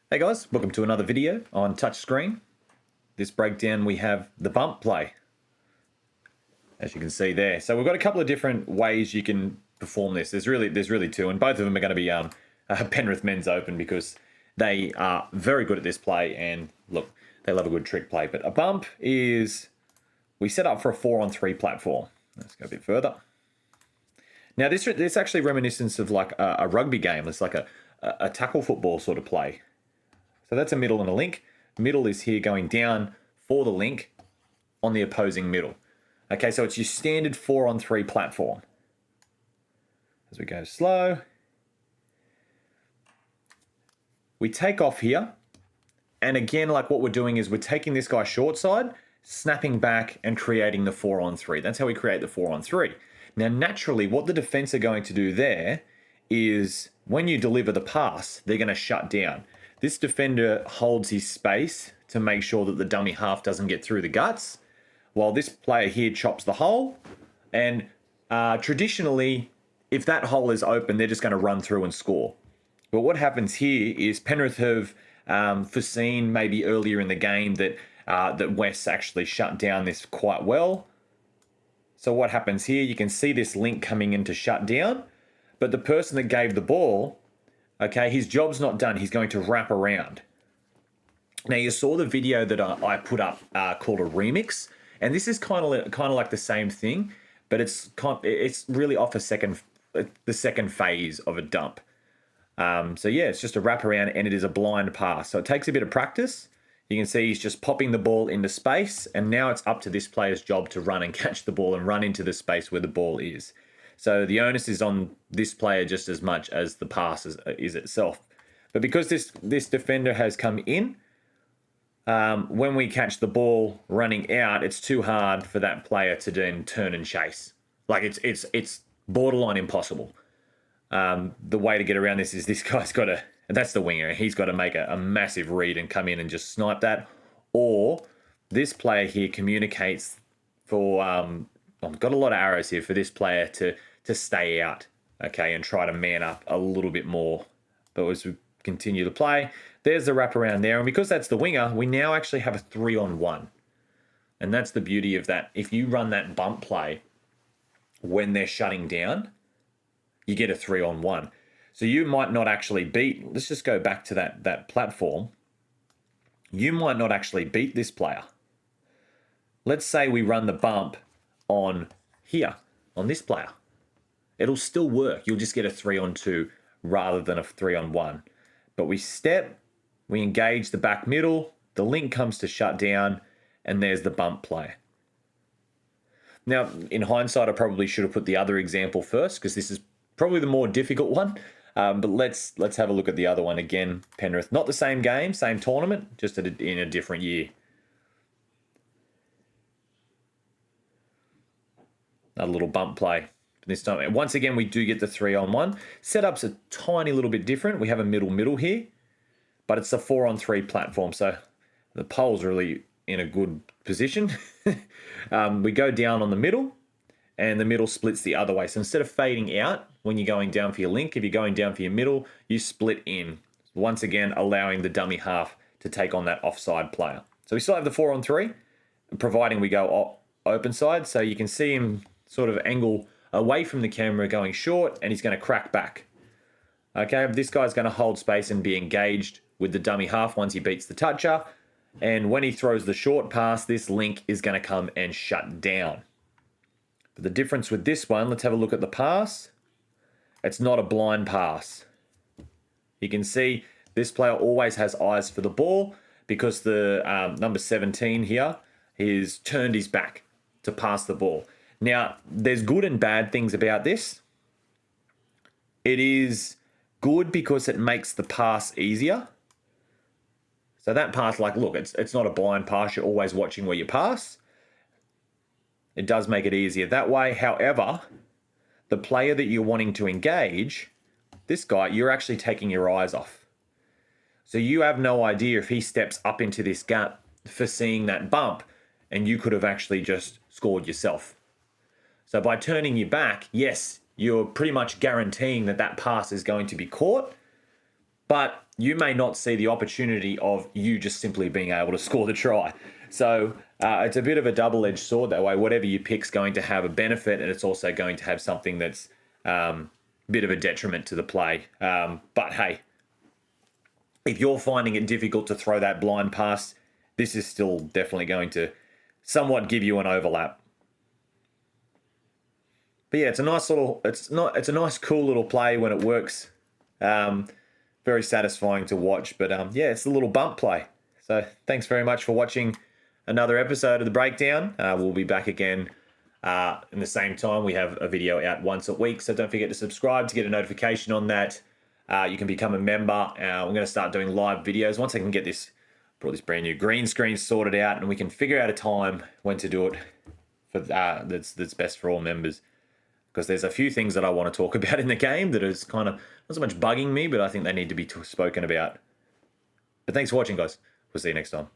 Hey guys, welcome to another video on touchscreen. This breakdown we have the bump play, as you can see there. So we've got a couple of different ways you can perform this. There's really two, and both of them are going to be Penrith Men's Open because they are very good at this play, and look, they love a good trick play. But a bump is, we set up for a 4-on-3 platform. Let's go a bit further. Now this actually reminiscent of like a rugby game. It's like a tackle football sort of play. So that's a middle and a link. Middle is here going down for the link on the opposing middle. Okay, so it's your standard 4-on-3 platform. As we go slow, we take off here. And again, like what we're doing is we're taking this guy short side, snapping back and creating the 4-on-3. That's how we create the 4-on-3. Now, naturally, what the defense are going to do there is when you deliver the pass, they're going to shut down. This defender holds his space to make sure that the dummy half doesn't get through the guts, while this player here chops the hole. And traditionally, if that hole is open, they're just going to run through and score. But what happens here is Penrith have foreseen maybe earlier in the game that West actually shut down this quite well. So what happens here, you can see this link coming in to shut down, but the person that gave the ball, okay, his job's not done. He's going to wrap around. Now, you saw the video that I put up called a remix, and this is kind of like the same thing, but it's really off the second phase of a dump. So yeah, it's just a wrap around, and it is a blind pass. So it takes a bit of practice. You can see he's just popping the ball into space, and now it's up to this player's job to run and catch the ball and run into the space where the ball is. So the onus is on this player just as much as the pass is itself. But because this defender has come in, when we catch the ball running out, it's too hard for that player to then turn and chase. Like it's borderline impossible. The way to get around this is this guy's got to, and that's the winger, he's got to make a massive read and come in and just snipe that. Or this player here communicates for, I've got a lot of arrows here for this player to stay out, okay, and try to man up a little bit more. But as we continue to play, there's the wraparound there. And because that's the winger, we now actually have a 3-on-1. And that's the beauty of that. If you run that bump play when they're shutting down, you get a 3-on-1. So you might not actually beat, let's just go back to that platform. You might not actually beat this player. Let's say we run the bump on here, on this player. It'll still work. You'll just get a 3-on-2 rather than a 3-on-1. But we step, we engage the back middle, the link comes to shut down, and there's the bump play. Now, in hindsight, I probably should have put the other example first because this is probably the more difficult one. But let's have a look at the other one again. Penrith, not the same game, same tournament, just in a different year. A little bump play this time. And once again, we do get the 3-on-1. Setup's a tiny little bit different. We have a middle here, but it's a 4-on-3 platform. So the pole's really in a good position. We go down on the middle, and the middle splits the other way. So instead of fading out when you're going down for your link, if you're going down for your middle, you split in. Once again, allowing the dummy half to take on that offside player. So we still have the 4-on-3, providing we go open side. So you can see him sort of angle away from the camera going short, and he's going to crack back. Okay, this guy's going to hold space and be engaged with the dummy half once he beats the toucher. And when he throws the short pass, this link is going to come and shut down. But the difference with this one, let's have a look at the pass. It's not a blind pass. You can see this player always has eyes for the ball because the number 17 here, he's turned his back to pass the ball. Now, there's good and bad things about this. It is good because it makes the pass easier. So that pass, like, look, it's not a blind pass. You're always watching where you pass. It does make it easier that way. However, the player that you're wanting to engage, this guy, you're actually taking your eyes off. So you have no idea if he steps up into this gap for seeing that bump, and you could have actually just scored yourself. So by turning your back, yes, you're pretty much guaranteeing that pass is going to be caught, but you may not see the opportunity of you just simply being able to score the try. So it's a bit of a double-edged sword that way. Whatever you pick's going to have a benefit, and it's also going to have something that's a bit of a detriment to the play. But hey, if you're finding it difficult to throw that blind pass, this is still definitely going to somewhat give you an overlap. But yeah, it's a nice cool little play when it works. Very satisfying to watch. But yeah, it's the little bump play. So thanks very much for watching another episode of The Breakdown. We'll be back again in the same time. We have a video out once a week, so don't forget to subscribe to get a notification on that. You can become a member. We're going to start doing live videos once I can get this brand new green screen sorted out, and we can figure out a time when to do it for that's best for all members. Because there's a few things that I want to talk about in the game that is kind of not so much bugging me, but I think they need to be spoken about. But thanks for watching, guys. We'll see you next time.